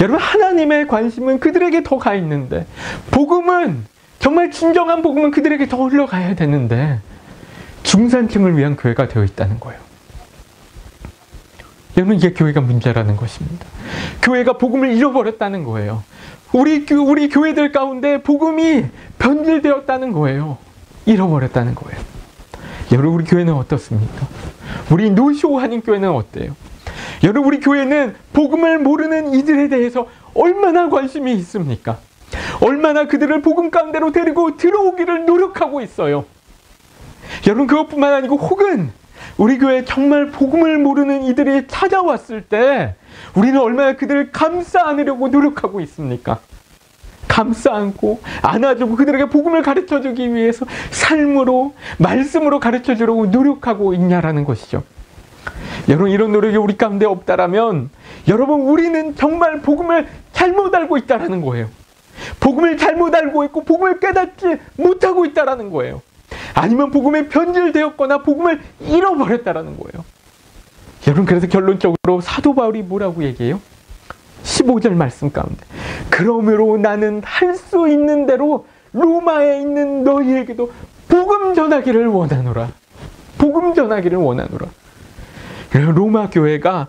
여러분, 하나님의 관심은 그들에게 더 가 있는데, 복음은, 정말 진정한 복음은 그들에게 더 흘러가야 되는데 중산층을 위한 교회가 되어 있다는 거예요. 여러분, 이게 교회가 문제라는 것입니다. 교회가 복음을 잃어버렸다는 거예요. 우리 교회들 가운데 복음이 변질되었다는 거예요. 잃어버렸다는 거예요. 여러분, 우리 교회는 어떻습니까? 우리 노쇼하는 교회는 어때요? 여러분, 우리 교회는 복음을 모르는 이들에 대해서 얼마나 관심이 있습니까? 얼마나 그들을 복음 가운데로 데리고 들어오기를 노력하고 있어요. 여러분, 그것뿐만 아니고 혹은 우리 교회에 정말 복음을 모르는 이들이 찾아왔을 때 우리는 얼마나 그들을 감싸 안으려고 노력하고 있습니까? 감싸 안고 안아주고 그들에게 복음을 가르쳐주기 위해서 삶으로, 말씀으로 가르쳐주려고 노력하고 있냐라는 것이죠. 여러분, 이런 노력이 우리 가운데 없다라면 여러분, 우리는 정말 복음을 잘못 알고 있다라는 거예요. 복음을 잘못 알고 있고 복음을 깨닫지 못하고 있다라는 거예요. 아니면 복음에 변질되었거나 복음을 잃어버렸다라는 거예요. 여러분, 그래서 결론적으로 사도 바울이 뭐라고 얘기해요? 15절 말씀 가운데, 그러므로 나는 할 수 있는 대로 로마에 있는 너희에게도 복음 전하기를 원하노라. 복음 전하기를 원하노라. 로마 교회가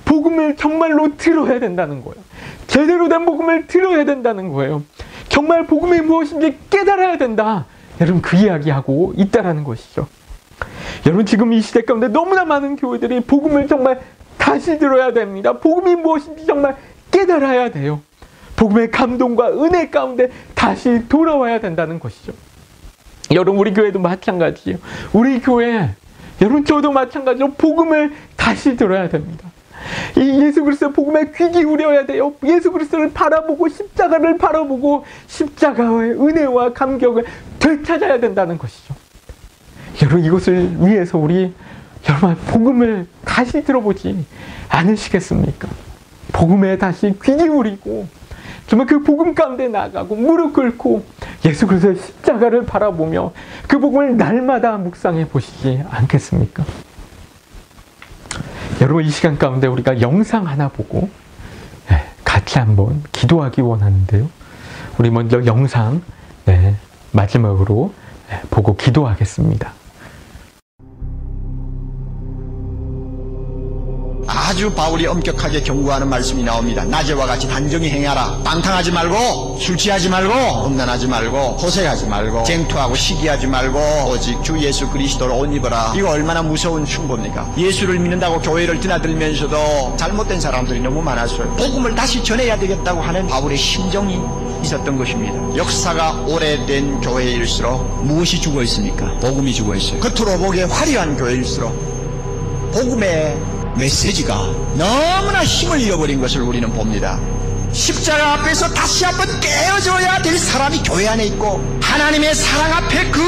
복음을 정말로 들어야 된다는 거예요. 제대로 된 복음을 들어야 된다는 거예요. 정말 복음이 무엇인지 깨달아야 된다. 여러분, 그 이야기하고 있다라는 것이죠. 여러분, 지금 이 시대 가운데 너무나 많은 교회들이 복음을 정말 다시 들어야 됩니다. 복음이 무엇인지 정말 깨달아야 돼요. 복음의 감동과 은혜 가운데 다시 돌아와야 된다는 것이죠. 여러분, 우리 교회도 마찬가지예요. 우리 교회, 여러분, 저도 마찬가지로 복음을 다시 들어야 됩니다. 이 예수 그리스도의 복음에 귀 기울여야 돼요. 예수 그리스도를 바라보고 십자가를 바라보고 십자가의 은혜와 감격을 되찾아야 된다는 것이죠. 여러분, 이것을 위해서 우리 여러분 복음을 다시 들어보지 않으시겠습니까? 복음에 다시 귀 기울이고 정말 그 복음 가운데 나가고 무릎 꿇고 예수 그리스도의 십자가를 바라보며 그 복음을 날마다 묵상해 보시지 않겠습니까? 여러분, 이 시간 가운데 우리가 영상 하나 보고 같이 한번 기도하기 원하는데요. 우리 먼저 영상 마지막으로 보고 기도하겠습니다. 아주 바울이 엄격하게 경고하는 말씀이 나옵니다. 낮에와 같이 단정히 행하라. 방탕하지 말고, 술 취하지 말고, 음란하지 말고, 호색하지 말고, 쟁투하고 시기하지 말고, 오직 주 예수 그리스도를 옷 입어라. 이거 얼마나 무서운 충고입니까? 예수를 믿는다고 교회를 드나들면서도 잘못된 사람들이 너무 많았어요. 복음을 다시 전해야 되겠다고 하는 바울의 심정이 있었던 것입니다. 역사가 오래된 교회일수록 무엇이 죽어 있습니까? 복음이 죽어 있어요. 겉으로 보기에 화려한 교회일수록 복음의 메시지가 너무나 힘을 잃어버린 것을 우리는 봅니다. 십자가 앞에서 다시 한번 깨어져야 될 사람이 교회 안에 있고, 하나님의 사랑 앞에 그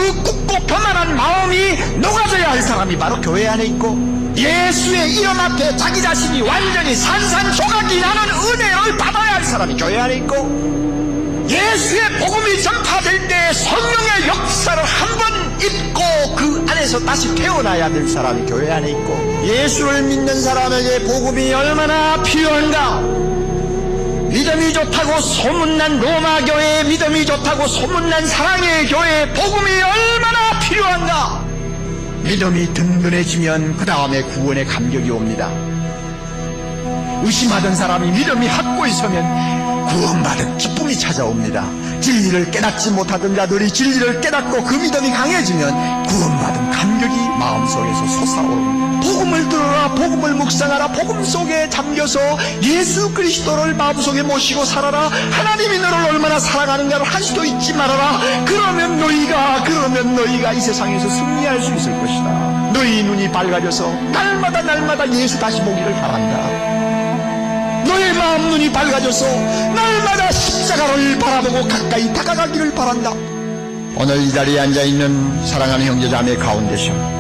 꿉꿉한 마음이 녹아져야 할 사람이 바로 교회 안에 있고, 예수의 이름 앞에 자기 자신이 완전히 산산조각이 나는 은혜를 받아야 할 사람이 교회 안에 있고, 예수의 복음이 전파될 때 성령의 역사를 한번 입고 그 안에서 다시 태어나야 될 사람이 교회 안에 있고, 예수를 믿는 사람에게 복음이 얼마나 필요한가? 믿음이 좋다고 소문난 로마 교회, 믿음이 좋다고 소문난 사랑의 교회, 복음이 얼마나 필요한가? 믿음이 든든해지면 그 다음에 구원의 감격이 옵니다. 의심하던 사람이 믿음이 확고히 서면 구원받은 기쁨이 찾아옵니다. 진리를 깨닫지 못하던 자들이 진리를 깨닫고 그 믿음이 강해지면 구원받은 감격이 마음속에서 솟아오릅니다. 복음을 들어라, 복음을 묵상하라, 복음 속에 잠겨서 예수 그리스도를 마음속에 모시고 살아라. 하나님이 너를 얼마나 사랑하는가를 할 수도 잊지 말아라. 그러면 너희가 이 세상에서 승리할 수 있을 것이다. 너희 눈이 밝아져서 날마다 예수 다시 보기를 바란다. 너의 마음 눈이 밝아져서 날마다 십자가를 바라보고 가까이 다가가기를 바란다. 오늘 이 자리에 앉아있는 사랑하는 형제자매 가운데서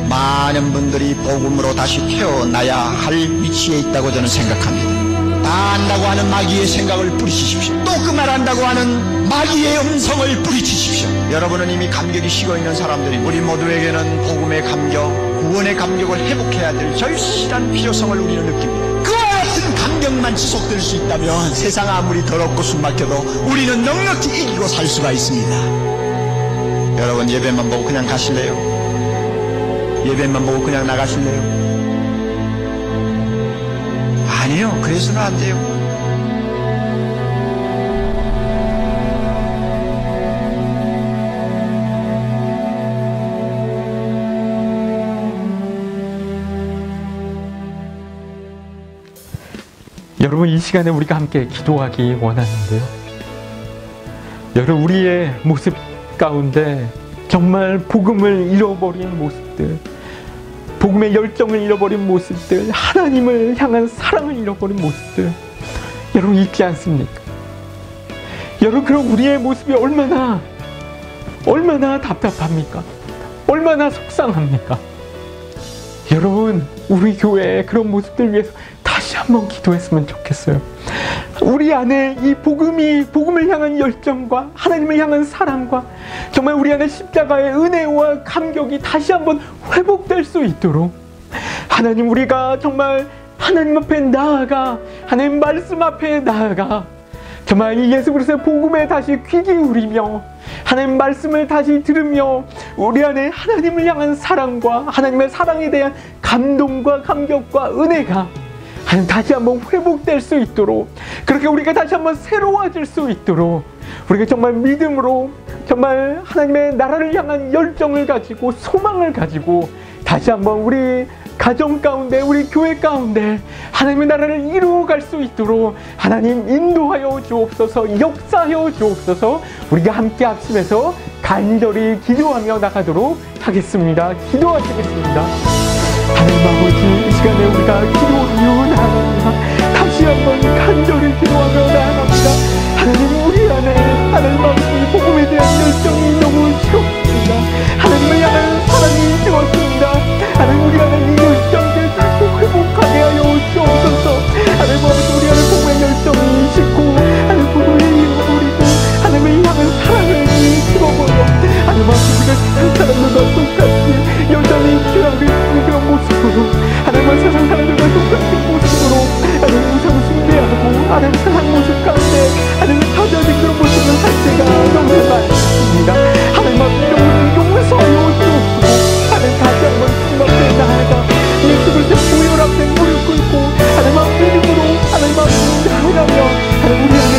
많은 분들이 복음으로 다시 태어나야 할 위치에 있다고 저는 생각합니다. 다 안다고 하는 마귀의 생각을 뿌리치십시오. 또 그 말한다고 하는 마귀의 음성을 뿌리치십시오. 여러분은 이미 감격이 식어있는 사람들이, 우리 모두에게는 복음의 감격, 구원의 감격을 회복해야 될 절실한 필요성을 우리는 느낍니다. 같은 감격만 지속될 수 있다면 세상 아무리 더럽고 숨막혀도 우리는 넉넉히 이기고 살 수가 있습니다. 여러분, 예배만 보고 그냥 가실래요? 예배만 보고 그냥 나가실래요? 아니요, 그래서는 안 돼요. 여러분, 이 시간에 우리가 함께 기도하기 원하는데요. 여러분, 우리의 모습 가운데 정말 복음을 잃어버린 모습들, 복음의 열정을 잃어버린 모습들, 하나님을 향한 사랑을 잃어버린 모습들, 여러분 있지 않습니까? 여러분, 그럼 우리의 모습이 얼마나 답답합니까? 얼마나 속상합니까? 여러분, 우리 교회의 그런 모습들 위해서 다시 한번 기도했으면 좋겠어요. 우리 안에 이 복음을 향한 열정과 하나님을 향한 사랑과 정말 우리 안에 십자가의 은혜와 감격이 다시 한번 회복될 수 있도록, 하나님, 우리가 정말 하나님 앞에 나아가, 하나님 말씀 앞에 나아가 정말 이 예수 그리스도의 복음에 다시 귀 기울이며 하나님 말씀을 다시 들으며 우리 안에 하나님을 향한 사랑과 하나님의 사랑에 대한 감동과 감격과 은혜가 하나님 다시 한번 회복될 수 있도록, 그렇게 우리가 다시 한번 새로워질 수 있도록, 우리가 정말 믿음으로 정말 하나님의 나라를 향한 열정을 가지고 소망을 가지고 다시 한번 우리 가정 가운데, 우리 교회 가운데 하나님의 나라를 이루어갈 수 있도록 하나님 인도하여 주옵소서, 역사하여 주옵소서. 우리가 함께 합심해서 간절히 기도하며 나가도록 하겠습니다. 기도하시겠습니다. 하나님 아버지, 이 시간에 우리가 기도하며 나아갑니다. 다시 한번 간절히 기도하며 나아갑니다. 하나님, 우리 안에 하나님 아버지 복음에 대한 열정이 너무 식었습니다. 하나님을 향한 사랑이 식었습니다. 하나님, 우리 안에 이 열정을 다시 회복하게 하여 주옵소서. 하나님 아버지, 우리 안에 복음의 열정이 식고 하나님 복음을 잃어버리고 하나님을 향한 사랑을 식어버려 하나님 아버지, 우리가 세상 사람들과 똑같이 여전히 죄악을 지는 그런 모습으로, 하나님 세상 사람들과 똑같은 모습으로 하나님 우상 숭배하고 하나님 세상 모습 가운데 하나님 사자된 그런 모습을 살 때가 너무 많습니다. 하나님 아버지, 이런 모습을 용서하여 주옵소서. 하나님, 다시 한번 주님 앞에 나아가 예수 그리스도의 보혈 앞에 무릎 꿇고 하나님 앞에 믿음으로 하나님 앞에 나아가며 하나님, 우리 안에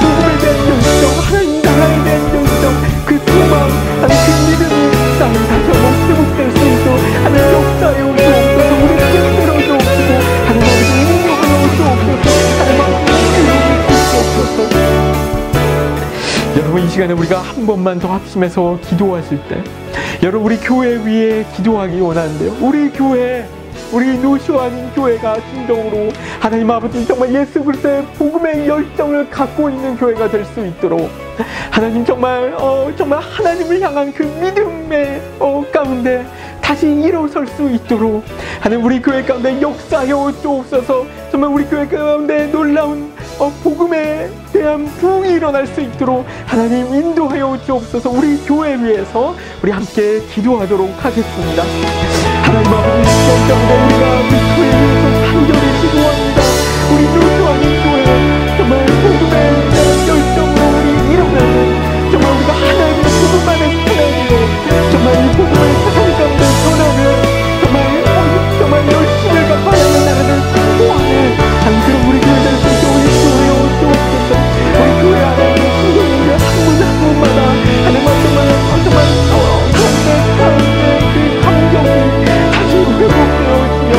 복음에 대한 열정, 하나님 나라에 대한 열정, 그 소망, 하나님 그 믿음이 다시 한번 회복될 수 있도록 하나님 역사하여 주옵소서. 우리 힘들어 주옵소서. 하나님 아버지, 인도하여 주옵소서. 하나님 아버지, 주옵소서. 여러분, 이 시간에 우리가 한 번만 더 합심해서 기도하실 때, 여러분, 우리 교회 위에 기도하기 원하는데요. 우리 교회, 우리 노쇼아닌 교회가 진정으로 하나님 아버지 정말 예수 그리스도의 복음의 열정을 갖고 있는 교회가 될 수 있도록 하나님 정말 하나님을 향한 그 믿음의 가운데 다시 일어설 수 있도록 하나님, 우리 교회 가운데 역사하여 주옵소서. 정말 우리 교회 가운데 놀라운 복음에 대한 부흥이 일어날 수 있도록 하나님 인도하여 주옵소서. 우리 교회 위해서 우리 함께 기도하도록 하겠습니다. 하나님 아버지, 시간 가운데 우리가 우리 교회 위해서 간절히 기도합니다. 우리 노조하는 교회 정말 복음에 대한 열정으로 우리 일어나는, 정말 우리가 하나님의 복음 안에 살아내요. 정말 이 복음을 세상 가운데 전하는 정말 열심을 갖고 하나님의 나라를 선포하는 그런 우리 교회 될 수 있도록 인도하여 주옵소서. 우리 교회 안에 신경을 한 분마다 하나님 정말 가운데 그 감격이 다시 회복되어지며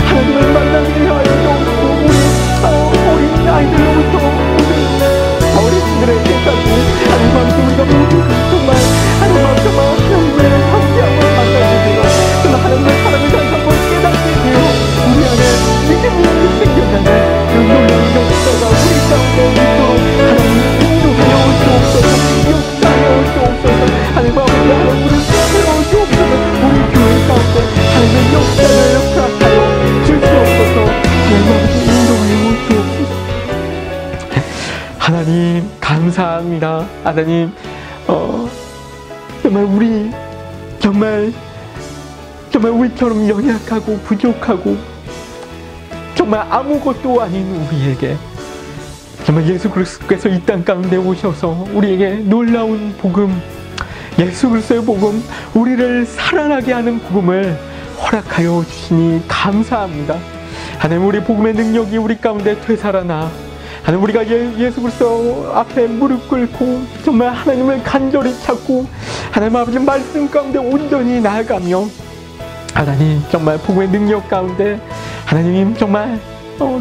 하나님을 만나게 하여 주옵소서. 우리 아이들로부터 어린이들에게까지 하나님 앞에 우리가 모두 정말 하나님을 함께하고 만나게 되어 정말 하나님의 사랑을 다시 한번 깨닫게 되어 우리 안에 믿음이 생겨나는 그 놀라운 역사가 우리 가운데 있도록 하나님 인도하여 주옵소서. 역사하여 주옵소서. 하나님 아버지, 하나님을 세워 주옵소서. 우리 교회 가운데 하나님의 역사를 허락하여 주시옵소서. 하나님 아버지, 인도하여 주옵소서. 하나님 감사합니다. 하나님 정말 우리처럼 연약하고 부족하고 정말 아무것도 아닌 우리에게 정말 예수 그리스도께서 이 땅 가운데 오셔서 우리에게 놀라운 복음, 예수 그리스도의 복음, 우리를 살아나게 하는 복음을 허락하여 주시니 감사합니다. 하나님, 우리 복음의 능력이 우리 가운데 되살아나 하나님, 우리가 예수 그리스도 앞에 무릎 꿇고 정말 하나님을 간절히 찾고 하나님 아버지 말씀 가운데 온전히 나아가며 하나님 정말 복음의 능력 가운데 하나님 정말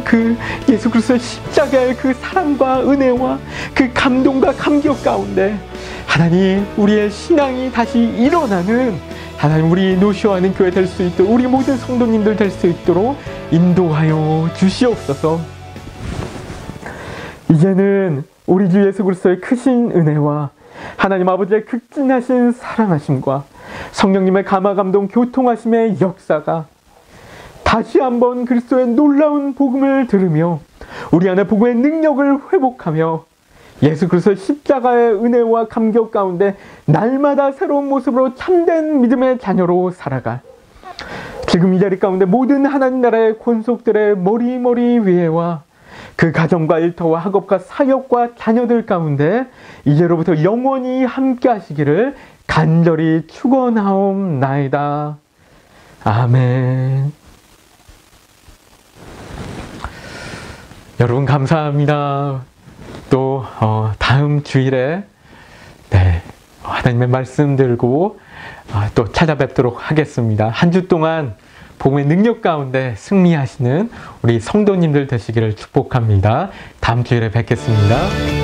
그 예수 그리스도의 십자가의 그 사랑과 은혜와 그 감동과 감격 가운데 하나님 우리의 신앙이 다시 일어나는 하나님 우리 노쇼하는 교회 될 수 있도록 우리 모든 성도님들 될 수 있도록 인도하여 주시옵소서. 이제는 우리 주 예수 그리스도의 크신 은혜와 하나님 아버지의 극진하신 사랑하심과 성령님의 감화 감동 교통하심의 역사가 다시 한번 그리스도의 놀라운 복음을 들으며 우리 안에 복음의 능력을 회복하며 예수 그리스도의 십자가의 은혜와 감격 가운데 날마다 새로운 모습으로 참된 믿음의 자녀로 살아갈 지금 이 자리 가운데 모든 하나님 나라의 권속들의 머리 위에와 그 가정과 일터와 학업과 사역과 자녀들 가운데 이제로부터 영원히 함께 하시기를 간절히 축원하옵나이다. 아멘. 여러분 감사합니다. 또 다음 주일에 하나님의 말씀 들고 또 찾아뵙도록 하겠습니다. 한 주 동안 복음의 능력 가운데 승리하시는 우리 성도님들 되시기를 축복합니다. 다음 주일에 뵙겠습니다.